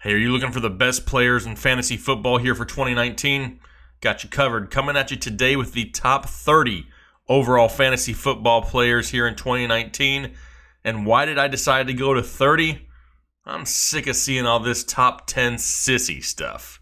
Hey, are you looking for the best players in fantasy football here for 2019? Got you covered. Coming at you today with the top 30 overall fantasy football players here in 2019. And why did I decide to go to 30? I'm sick of seeing all this top 10 sissy stuff.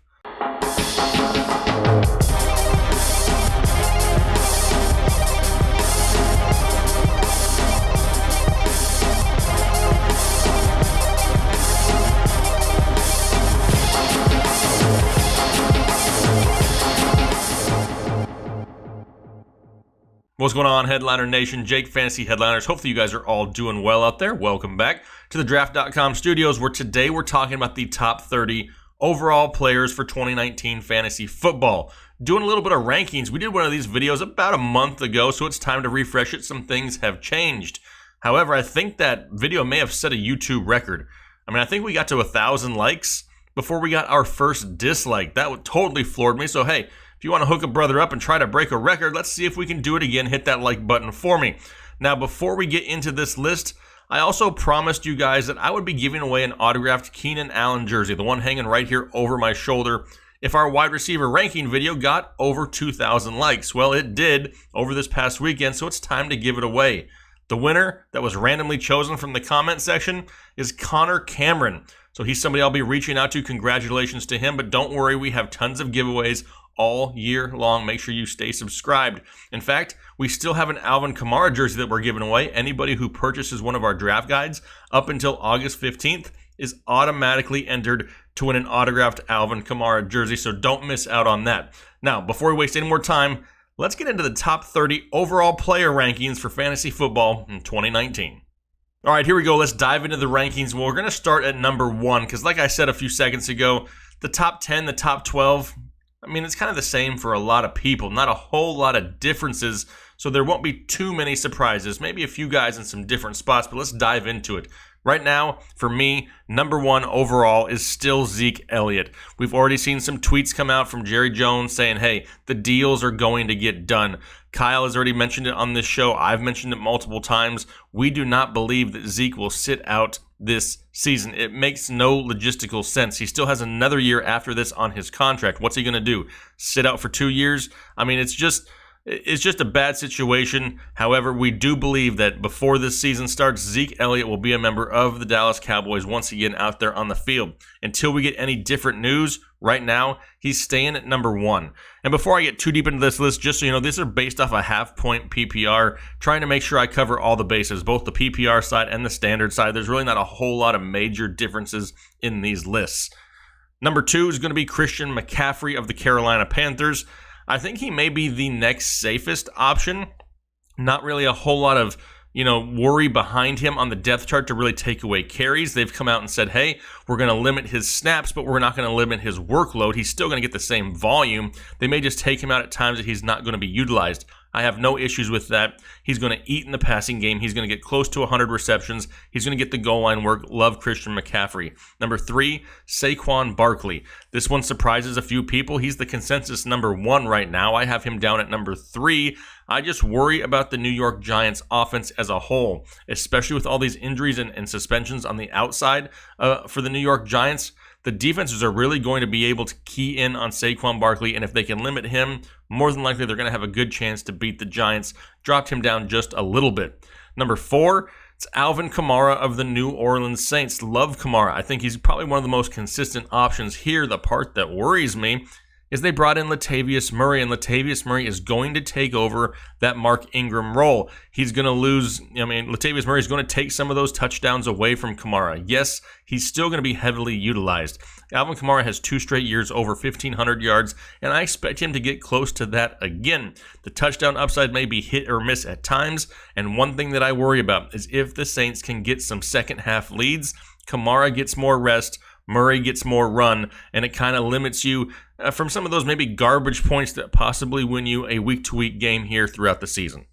What's going on, Headliner Nation? Jake Fantasy Headliners. Hopefully you guys are all doing well out there. Welcome back to the Draft.com studios, where today we're talking about the top 30 overall players for 2019 fantasy football. Doing a little bit of rankings. We did one of these videos about a month ago, so it's time to refresh it. Some things have changed. However, I think that video may have set a YouTube record. I think we got to 1,000 likes before we got our first dislike. That totally floored me. So hey, if you want to hook a brother up and try to break a record, let's see if we can do it again. Hit that like button for me. Now, before we get into this list, I also promised you guys that I would be giving away an autographed Keenan Allen jersey, the one hanging right here over my shoulder, if our wide receiver ranking video got over 2,000 likes. Well, it did over this past weekend, so it's time to give it away. The winner that was randomly chosen from the comment section is Connor Cameron. So he's somebody I'll be reaching out to. Congratulations to him, but don't worry, we have tons of giveaways all year long. Make sure you stay subscribed. In fact, we still have an Alvin Kamara jersey that we're giving away. Anybody who purchases one of our draft guides up until August 15th is automatically entered to win an autographed Alvin Kamara jersey, so don't miss out on that. Now, before we waste any more time, let's get into the top 30 overall player rankings for fantasy football in 2019. All right, here we go. Let's dive into the rankings. Well, we're going to start at number 1 because, like I said a few seconds ago, the top 10, the top 12, it's kind of the same for a lot of people. Not a whole lot of differences, so there won't be too many surprises. Maybe a few guys in some different spots, but let's dive into it. Right now, for me, number 1 overall is still Zeke Elliott. We've already seen some tweets come out from Jerry Jones saying, hey, the deals are going to get done. Kyle has already mentioned it on this show. I've mentioned it multiple times. We do not believe that Zeke will sit out this season. It makes no logistical sense. He still has another year after this on his contract. What's he going to do? Sit out for 2 years? It's just a bad situation. However, we do believe that before this season starts, Zeke Elliott will be a member of the Dallas Cowboys once again out there on the field. Until we get any different news, right now, he's staying at number 1. And before I get too deep into this list, just so you know, these are based off a half-point PPR, trying to make sure I cover all the bases, both the PPR side and the standard side. There's really not a whole lot of major differences in these lists. Number 2 is going to be Christian McCaffrey of the Carolina Panthers. I think he may be the next safest option. Not really a whole lot of, worry behind him on the depth chart to really take away carries. They've come out and said, hey, we're going to limit his snaps, but we're not going to limit his workload. He's still going to get the same volume. They may just take him out at times that he's not going to be utilized. I have no issues with that. He's going to eat in the passing game. He's going to get close to 100 receptions. He's going to get the goal line work. Love Christian McCaffrey. Number 3, Saquon Barkley. This one surprises a few people. He's the consensus number 1 right now. I have him down at number 3. I just worry about the New York Giants offense as a whole, especially with all these injuries and suspensions on the outside for the New York Giants. The defenses are really going to be able to key in on Saquon Barkley, and if they can limit him, more than likely they're going to have a good chance to beat the Giants. Dropped him down just a little bit. Number 4, it's Alvin Kamara of the New Orleans Saints. Love Kamara. I think he's probably one of the most consistent options here. The part that worries me is they brought in Latavius Murray, and Latavius Murray is going to take over that Mark Ingram role. He's going to lose, Latavius Murray is going to take some of those touchdowns away from Kamara. Yes, he's still going to be heavily utilized. Alvin Kamara has 2 straight years over 1,500 yards, and I expect him to get close to that again. The touchdown upside may be hit or miss at times, and one thing that I worry about is if the Saints can get some second half leads, Kamara gets more rest, Murray gets more run, and it kind of limits you from some of those maybe garbage points that possibly win you a week-to-week game here throughout the season.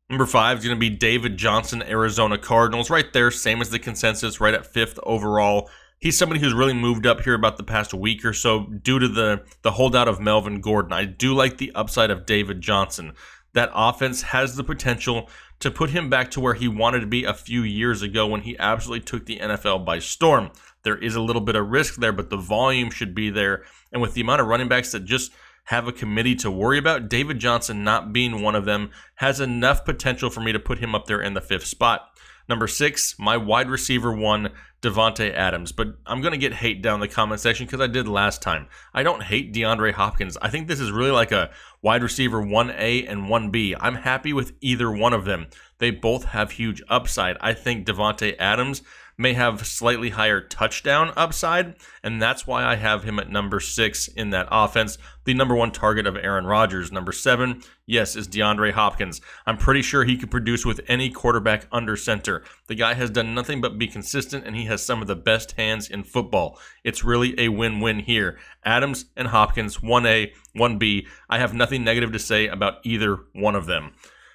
Number 5 is going to be David Johnson, Arizona Cardinals. Right there, same as the consensus, right at 5th overall. He's somebody who's really moved up here about the past week or so due to the holdout of Melvin Gordon. I do like the upside of David Johnson. That offense has the potential to put him back to where he wanted to be a few years ago when he absolutely took the NFL by storm. There is a little bit of risk there, but the volume should be there. And with the amount of running backs that just have a committee to worry about, David Johnson not being one of them has enough potential for me to put him up there in the 5th spot. Number 6, my wide receiver 1, Davante Adams. But I'm going to get hate down in the comment section because I did last time. I don't hate DeAndre Hopkins. I think this is really like a wide receiver 1A and 1B. I'm happy with either one of them. They both have huge upside. I think Davante Adams may have slightly higher touchdown upside, and that's why I have him at number 6 in that offense, the number 1 target of Aaron Rodgers. Number 7, yes, is DeAndre Hopkins. I'm pretty sure he could produce with any quarterback under center. The guy has done nothing but be consistent, and he has some of the best hands in football. It's really a win-win here. Adams and Hopkins, 1A, 1B. I have nothing negative to say about either one of them.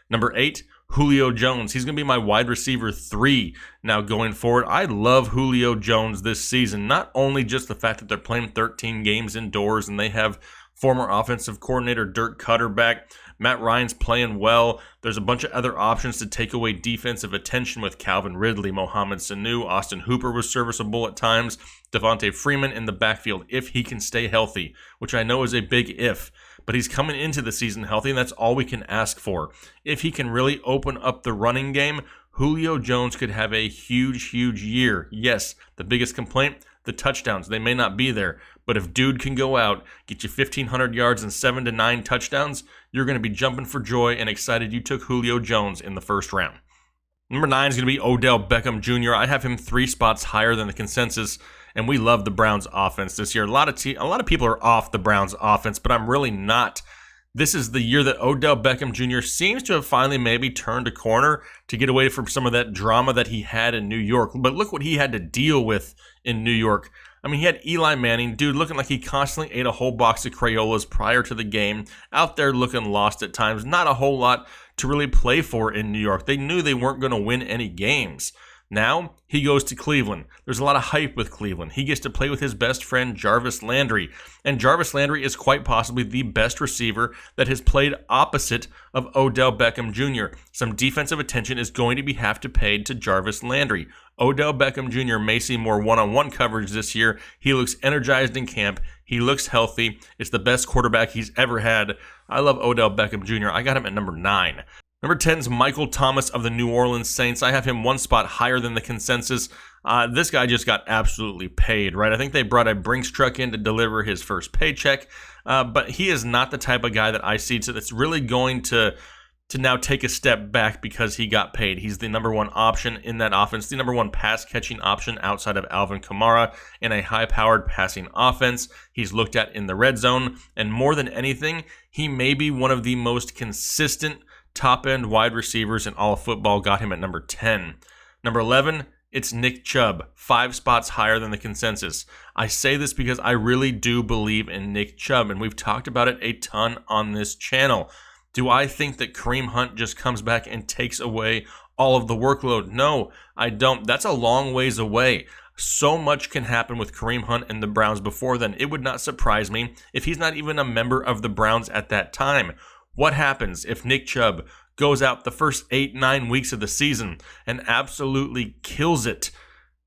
Number 8, Julio Jones. He's going to be my wide receiver 3 now going forward. I love Julio Jones this season. Not only just the fact that they're playing 13 games indoors and they have former offensive coordinator Dirk Cutter back. Matt Ryan's playing well. There's a bunch of other options to take away defensive attention with Calvin Ridley, Mohamed Sanu. Austin Hooper was serviceable at times. Devontae Freeman in the backfield if he can stay healthy, which I know is a big if. But he's coming into the season healthy, and that's all we can ask for. If he can really open up the running game, Julio Jones could have a huge, huge year. Yes, the biggest complaint, the touchdowns. They may not be there, but if dude can go out, get you 1,500 yards and 7 to 9 touchdowns, you're going to be jumping for joy and excited you took Julio Jones in the first round. Number 9 is going to be Odell Beckham Jr. I have him 3 spots higher than the consensus, and we love the Browns offense this year. A lot of people are off the Browns offense, but I'm really not. This is the year that Odell Beckham Jr. seems to have finally maybe turned a corner to get away from some of that drama that he had in New York. But look what he had to deal with in New York. I mean, he had Eli Manning, dude, looking like he constantly ate a whole box of Crayolas prior to the game, out there looking lost at times. Not a whole lot to really play for in New York. They knew they weren't going to win any games. Now, he goes to Cleveland. There's a lot of hype with Cleveland. He gets to play with his best friend, Jarvis Landry. And Jarvis Landry is quite possibly the best receiver that has played opposite of Odell Beckham Jr. Some defensive attention is going to have to be paid to Jarvis Landry. Odell Beckham Jr. may see more one-on-one coverage this year. He looks energized in camp. He looks healthy. It's the best quarterback he's ever had. I love Odell Beckham Jr. I got him at number 9. Number 10 is Michael Thomas of the New Orleans Saints. I have him 1 spot higher than the consensus. This guy just got absolutely paid, right? I think they brought a Brinks truck in to deliver his first paycheck, but he is not the type of guy that I see that's really going to now take a step back because he got paid. He's the number 1 option in that offense, the number 1 pass-catching option outside of Alvin Kamara in a high-powered passing offense. He's looked at in the red zone, and more than anything, he may be one of the most consistent top-end wide receivers in all of football. Got him at number 10. Number 11, it's Nick Chubb, 5 spots higher than the consensus. I say this because I really do believe in Nick Chubb, and we've talked about it a ton on this channel. Do I think that Kareem Hunt just comes back and takes away all of the workload? No, I don't. That's a long ways away. So much can happen with Kareem Hunt and the Browns before then. It would not surprise me if he's not even a member of the Browns at that time. What happens if Nick Chubb goes out the first 8-9 weeks of the season and absolutely kills it?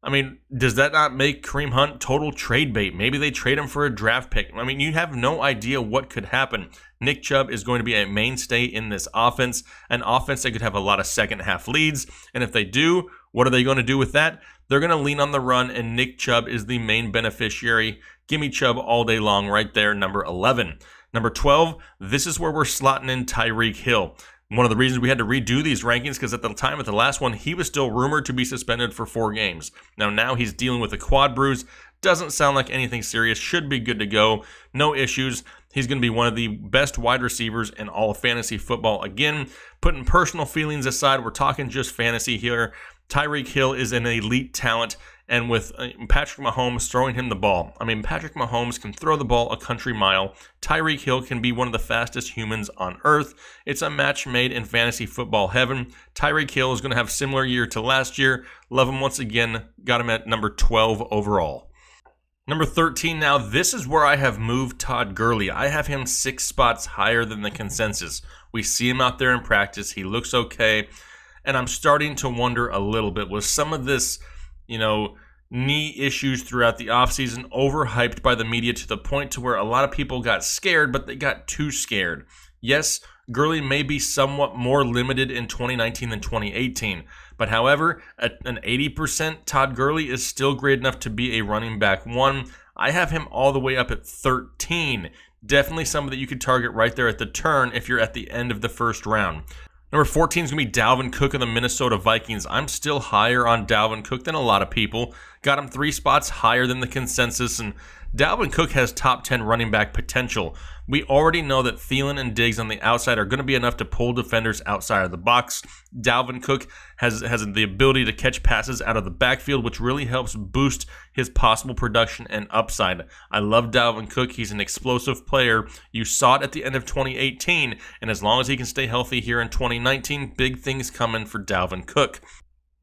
I mean, does that not make Kareem Hunt total trade bait? Maybe they trade him for a draft pick. I mean, you have no idea what could happen. Nick Chubb is going to be a mainstay in this offense, an offense that could have a lot of second-half leads. And if they do, what are they going to do with that? They're going to lean on the run, and Nick Chubb is the main beneficiary. Give me Chubb all day long right there, number 11. Number 12, this is where we're slotting in Tyreek Hill. One of the reasons we had to redo these rankings because at the time of the last one, he was still rumored to be suspended for 4 games. Now he's dealing with a quad bruise. Doesn't sound like anything serious. Should be good to go. No issues. He's going to be one of the best wide receivers in all of fantasy football. Again, putting personal feelings aside, we're talking just fantasy here. Tyreek Hill is an elite talent, and with Patrick Mahomes throwing him the ball. I mean, Patrick Mahomes can throw the ball a country mile. Tyreek Hill can be one of the fastest humans on earth. It's a match made in fantasy football heaven. Tyreek Hill is going to have a similar year to last year. Love him once again. Got him at number 12 overall. Number 13 now, this is where I have moved Todd Gurley. I have him 6 spots higher than the consensus. We see him out there in practice. He looks okay. And I'm starting to wonder a little bit, was some of this, knee issues throughout the offseason, overhyped by the media to the point to where a lot of people got scared, but they got too scared. Yes, Gurley may be somewhat more limited in 2019 than 2018, but however, an 80% Todd Gurley is still great enough to be a running back 1. I have him all the way up at 13. Definitely somebody that you could target right there at the turn if you're at the end of the first round. Number 14 is going to be Dalvin Cook of the Minnesota Vikings. I'm still higher on Dalvin Cook than a lot of people. Got him 3 spots higher than the consensus, and Dalvin Cook has top 10 running back potential. We already know that Thielen and Diggs on the outside are going to be enough to pull defenders outside of the box. Dalvin Cook has the ability to catch passes out of the backfield, which really helps boost his possible production and upside. I love Dalvin Cook. He's an explosive player. You saw it at the end of 2018, and as long as he can stay healthy here in 2019, big things coming for Dalvin Cook.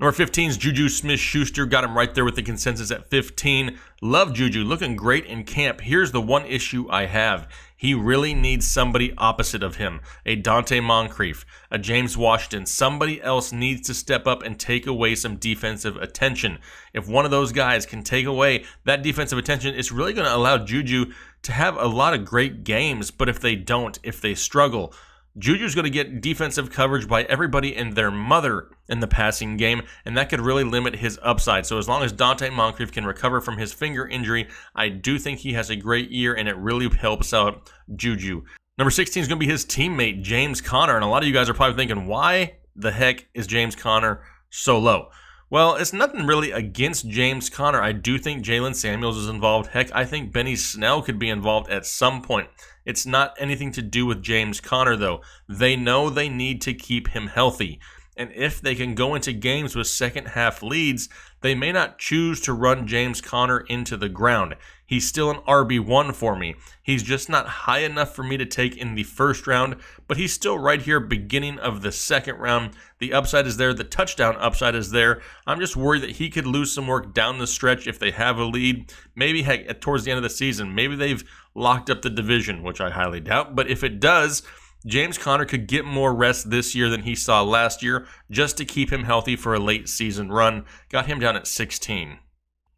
Number 15 is Juju Smith-Schuster. Got him right there with the consensus at 15. Love Juju. Looking great in camp. Here's the one issue I have. He really needs somebody opposite of him. A Dante Moncrief, a James Washington. Somebody else needs to step up and take away some defensive attention. If one of those guys can take away that defensive attention, it's really going to allow Juju to have a lot of great games. But if they don't, if they struggle, Juju's going to get defensive coverage by everybody and their mother in the passing game, and that could really limit his upside. So as long as Dante Moncrief can recover from his finger injury, I do think he has a great year, and it really helps out Juju. Number 16 is going to be his teammate, James Conner, and a lot of you guys are probably thinking, why the heck is James Conner so low? Well, it's nothing really against James Conner. I do think Jalen Samuels is involved. Heck, I think Benny Snell could be involved at some point. It's not anything to do with James Conner, though. They know they need to keep him healthy. And if they can go into games with second half leads, they may not choose to run James Conner into the ground. He's still an RB1 for me. He's just not high enough for me to take in the first round, but he's still right here beginning of the second round. The upside is there. The touchdown upside is there. I'm just worried that he could lose some work down the stretch if they have a lead. Maybe heck, towards the end of the season, maybe they've locked up the division, which I highly doubt. But if it does, James Conner could get more rest this year than he saw last year just to keep him healthy for a late season run. Got him down at 16.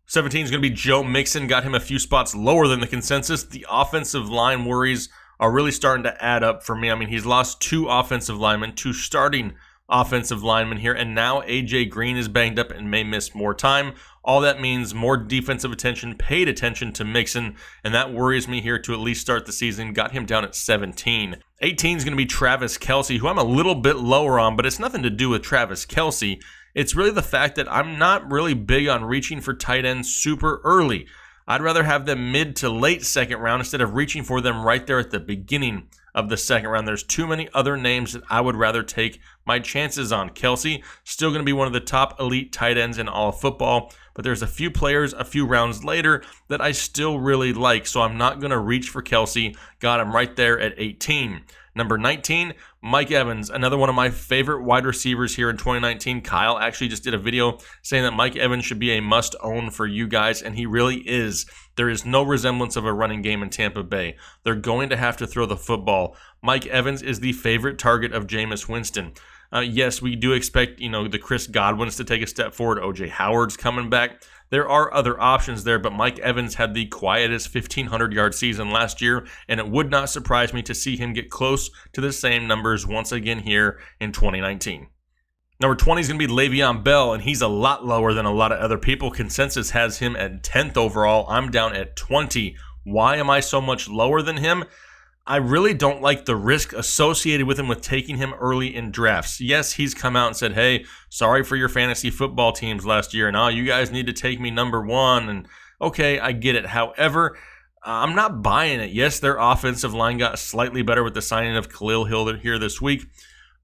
17 is going to be Joe Mixon. Got him a few spots lower than the consensus. The offensive line worries are really starting to add up for me. I mean, he's lost 2 offensive linemen, 2 starting offensive linemen here, and now A.J. Green is banged up and may miss more time. All that means more defensive attention, paid attention to Mixon, and that worries me here to at least start the season. Got him down at 17. 18 is going to be Travis Kelce, who I'm a little bit lower on, but it's nothing to do with Travis Kelce. It's really the fact that I'm not really big on reaching for tight ends super early. I'd rather have them mid to late second round instead of reaching for them right there at the beginning of the second round. There's too many other names that I would rather take my chances on. Kelce, still going to be one of the top elite tight ends in all of football, but there's a few players a few rounds later that I still really like, so I'm not going to reach for Kelce. Got him right there at 18. Number 19, Mike Evans, another one of my favorite wide receivers here in 2019. Kyle actually just did a video saying that Mike Evans should be a must-own for you guys, and he really is. There is no resemblance of a running game in Tampa Bay. They're going to have to throw the football. Mike Evans is the favorite target of Jameis Winston. Yes, we do expect, the Chris Godwins to take a step forward. O.J. Howard's coming back. There are other options there, but Mike Evans had the quietest 1,500-yard season last year, and it would not surprise me to see him get close to the same numbers once again here in 2019. Number 20 is going to be Le'Veon Bell, and he's a lot lower than a lot of other people. Consensus has him at 10th overall. I'm down at 20. Why am I so much lower than him? I really don't like the risk associated with him with taking him early in drafts. Yes, he's come out and said, hey, sorry for your fantasy football teams last year, and you guys need to take me number 1, and okay, I get it. However, I'm not buying it. Yes, their offensive line got slightly better with the signing of Khalil Hill here this week,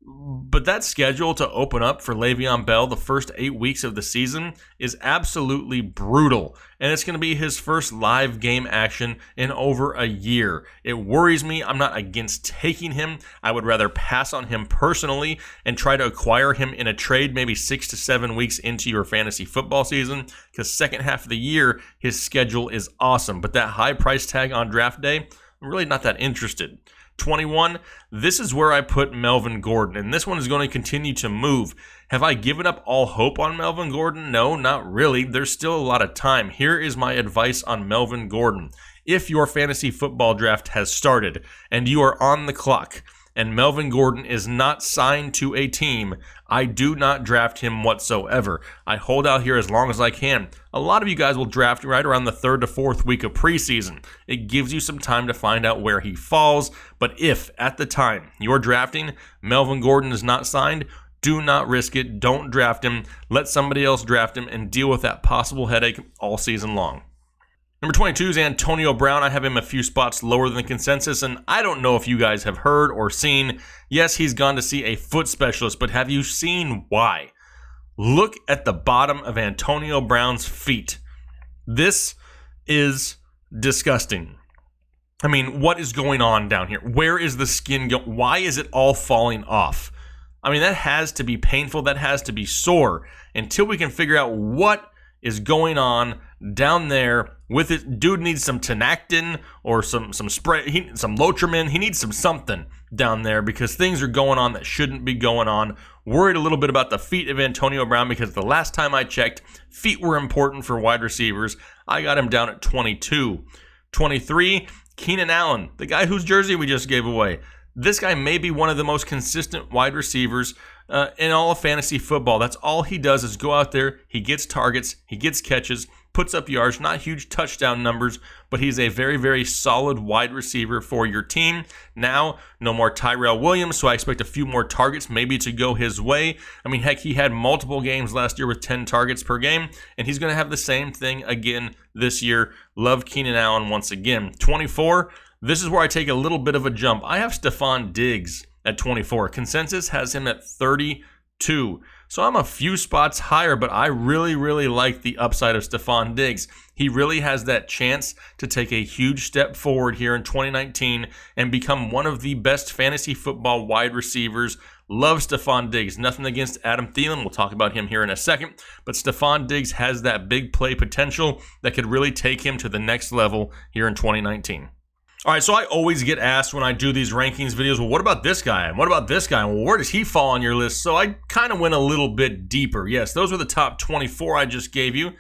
but that schedule to open up for Le'Veon Bell the first 8 weeks of the season is absolutely brutal. And it's going to be his first live game action in over a year. It worries me. I'm not against taking him. I would rather pass on him personally and try to acquire him in a trade maybe 6 to 7 weeks into your fantasy football season, because second half of the year, his schedule is awesome. But that high price tag on draft day, I'm really not that interested. 21, this is where I put Melvin Gordon, and this one is going to continue to move. Have I given up all hope on Melvin Gordon? No, not really. There's still a lot of time. Here is my advice on Melvin Gordon. If your fantasy football draft has started and you are on the clock and Melvin Gordon is not signed to a team, I do not draft him whatsoever. I hold out here as long as I can. A lot of you guys will draft right around the 3rd to 4th week of preseason. It gives you some time to find out where he falls, but if at the time you're drafting, Melvin Gordon is not signed, do not risk it. Don't draft him. Let somebody else draft him and deal with that possible headache all season long. Number 22 is Antonio Brown. I have him a few spots lower than the consensus, and I don't know if you guys have heard or seen. Yes, he's gone to see a foot specialist, but have you seen why? Look at the bottom of Antonio Brown's feet. This is disgusting. I mean, what is going on down here? Where is the skin going? Why is it all falling off? I mean, that has to be painful. That has to be sore until we can figure out what is going on down there with it. Dude needs some Tinactin or some spray, some Lotrimin. He needs something down there because things are going on that shouldn't be going on. Worried a little bit about the feet of Antonio Brown because the last time I checked, feet were important for wide receivers. I got him down at 22. 23, Keenan Allen, the guy whose jersey we just gave away. This guy may be one of the most consistent wide receivers in all of fantasy football. That's all he does is go out there, he gets targets, he gets catches, puts up yards, not huge touchdown numbers, but he's a very, very solid wide receiver for your team. Now, no more Tyrell Williams, so I expect a few more targets maybe to go his way. I mean, heck, he had multiple games last year with 10 targets per game, and he's going to have the same thing again this year. Love Keenan Allen once again. 24, this is where I take a little bit of a jump. I have Stefon Diggs at 24. Consensus has him at 32. So I'm a few spots higher, but I really, really like the upside of Stefon Diggs. He really has that chance to take a huge step forward here in 2019 and become one of the best fantasy football wide receivers. Love Stefon Diggs. Nothing against Adam Thielen. We'll talk about him here in a second. But Stefon Diggs has that big play potential that could really take him to the next level here in 2019. All right, so I always get asked when I do these rankings videos, well, what about this guy? And what about this guy? Well, where does he fall on your list? So I kind of went a little bit deeper. Yes, those were the top 24 I just gave you,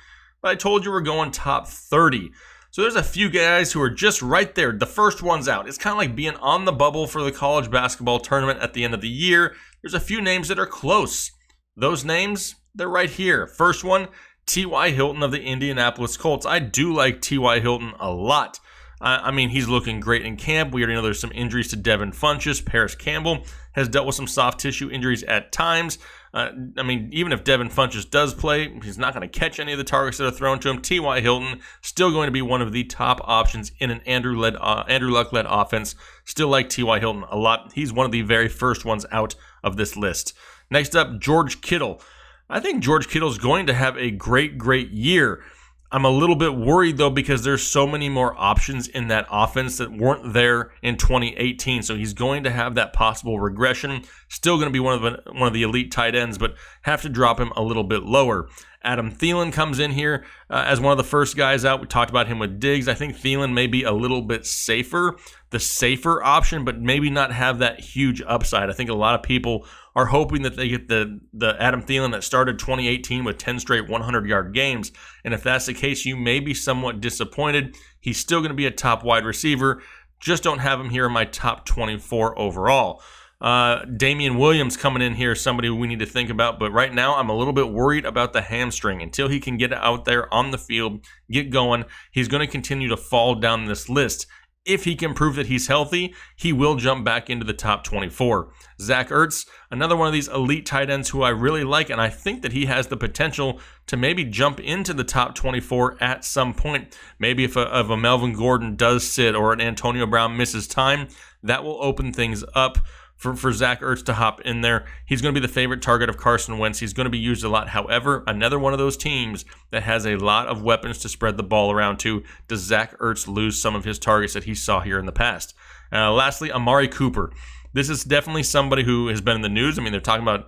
but I told you we're going top 30. So there's a few guys who are just right there. The first one's out. It's kind of like being on the bubble for the college basketball tournament at the end of the year. There's a few names that are close. Those names, they're right here. First one, T.Y. Hilton of the Indianapolis Colts. I do like T.Y. Hilton a lot. I mean, he's looking great in camp. We already know there's some injuries to Devin Funchess. Paris Campbell has dealt with some soft tissue injuries at times. I mean, even if Devin Funchess does play, he's not going to catch any of the targets that are thrown to him. T.Y. Hilton still going to be one of the top options in an Andrew Luck-led offense. Still like T.Y. Hilton a lot. He's one of the very first ones out of this list. Next up, George Kittle. I think George Kittle is going to have a great, great year. I'm a little bit worried, though, because there's so many more options in that offense that weren't there in 2018. So he's going to have that possible regression. Still going to be one of the elite tight ends, but have to drop him a little bit lower. Adam Thielen comes in here as one of the first guys out. We talked about him with Diggs. I think Thielen may be a little bit safer, the safer option, but maybe not have that huge upside. I think a lot of people are hoping that they get the Adam Thielen that started 2018 with 10 straight 100-yard games. And if that's the case, you may be somewhat disappointed. He's still going to be a top wide receiver. Just don't have him here in my top 24 overall. Damian Williams coming in here, somebody we need to think about. But right now, I'm a little bit worried about the hamstring. Until he can get out there on the field, get going, he's going to continue to fall down this list. If he can prove that he's healthy, he will jump back into the top 24. Zach Ertz, another one of these elite tight ends who I really like, and I think that he has the potential to maybe jump into the top 24 at some point. Maybe if a Melvin Gordon does sit or an Antonio Brown misses time, that will open things up for Zach Ertz to hop in there. He's going to be the favorite target of Carson Wentz. He's going to be used a lot. However, another one of those teams that has a lot of weapons to spread the ball around to. Does Zach Ertz lose some of his targets that he saw here in the past? Lastly, Amari Cooper. This is definitely somebody who has been in the news. I mean, they're talking about,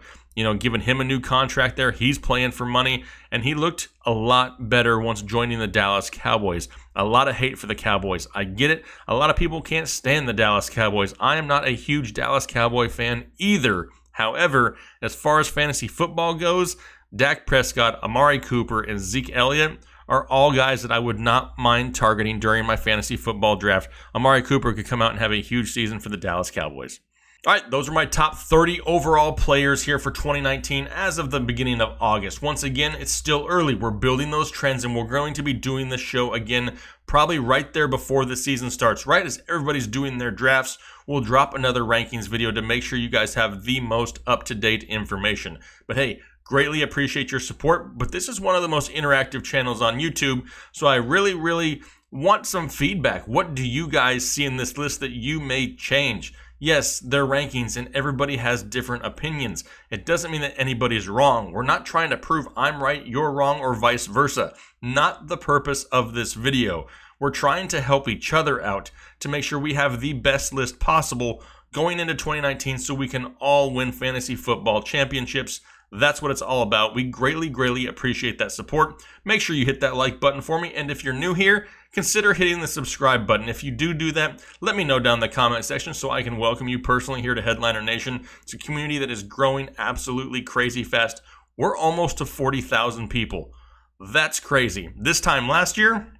giving him a new contract there. He's playing for money, and he looked a lot better once joining the Dallas Cowboys. A lot of hate for the Cowboys. I get it. A lot of people can't stand the Dallas Cowboys. I am not a huge Dallas Cowboy fan either. However, as far as fantasy football goes, Dak Prescott, Amari Cooper, and Zeke Elliott are all guys that I would not mind targeting during my fantasy football draft. Amari Cooper could come out and have a huge season for the Dallas Cowboys. All right, those are my top 30 overall players here for 2019 as of the beginning of August. Once again, it's still early. We're building those trends, and we're going to be doing this show again probably right there before the season starts. Right as everybody's doing their drafts, we'll drop another rankings video to make sure you guys have the most up-to-date information. But hey, greatly appreciate your support, but this is one of the most interactive channels on YouTube, so I really want some feedback. What do you guys see in this list that you may change? Yes, they're rankings and everybody has different opinions. It doesn't mean that anybody's wrong. We're not trying to prove I'm right, you're wrong, or vice versa. Not the purpose of this video. We're trying to help each other out to make sure we have the best list possible going into 2019 so we can all win fantasy football championships. That's what it's all about. We greatly appreciate that support. Make sure you hit that like button for me. And if you're new here, consider hitting the subscribe button. If you do that, let me know down in the comment section so I can welcome you personally here to Headliner Nation. It's a community that is growing absolutely crazy fast. We're almost to 40,000 people. That's crazy. This time last year,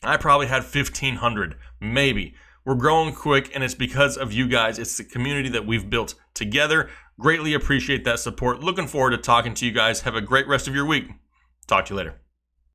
I probably had 1,500, maybe. We're growing quick, and it's because of you guys. It's the community that we've built together. Greatly appreciate that support. Looking forward to talking to you guys. Have a great rest of your week. Talk to you later.